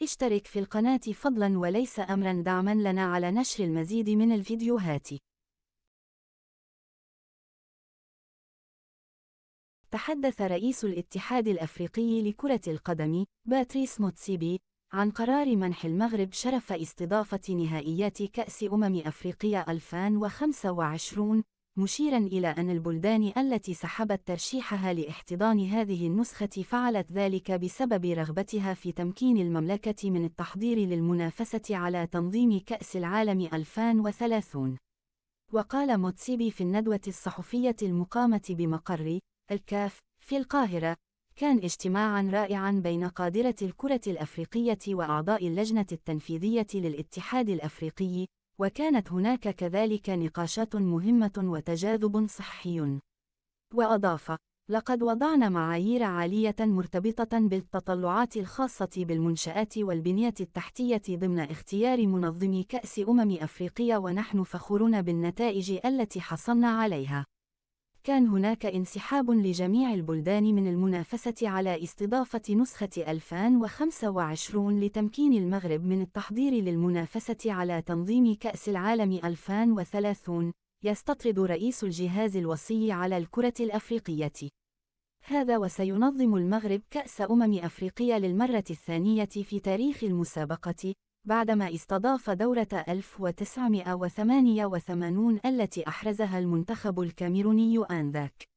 اشترك في القناة فضلا وليس أمرا، دعما لنا على نشر المزيد من الفيديوهات. تحدث رئيس الاتحاد الأفريقي لكرة القدم باتريس موتسيبي عن قرار منح المغرب شرف استضافة نهائيات كأس أفريقيا 2025، مشيرا إلى أن البلدان التي سحبت ترشيحها لاحتضان هذه النسخة فعلت ذلك بسبب رغبتها في تمكين المملكة من التحضير للمنافسة على تنظيم كأس العالم 2030. وقال موتسيبي في الندوة الصحفية المقامة بمقر الكاف في القاهرة: كان اجتماعا رائعا بين قادرة الكرة الأفريقية وأعضاء اللجنة التنفيذية للاتحاد الأفريقي، وكانت هناك كذلك نقاشات مهمة وتجاذب صحي. وأضاف: لقد وضعنا معايير عالية مرتبطة بالتطلعات الخاصة بالمنشآت والبنية التحتية ضمن اختيار منظمي كأس أفريقيا، ونحن فخورون بالنتائج التي حصلنا عليها. كان هناك انسحاب لجميع البلدان من المنافسة على استضافة نسخة 2025 لتمكين المغرب من التحضير للمنافسة على تنظيم كأس العالم 2030، يستطرد رئيس الجهاز الوصي على الكرة الأفريقية. هذا وسينظم المغرب كأس أفريقيا للمرة الثانية في تاريخ المسابقة، بعدما استضاف دورة 1988 التي أحرزها المنتخب الكاميروني آنذاك.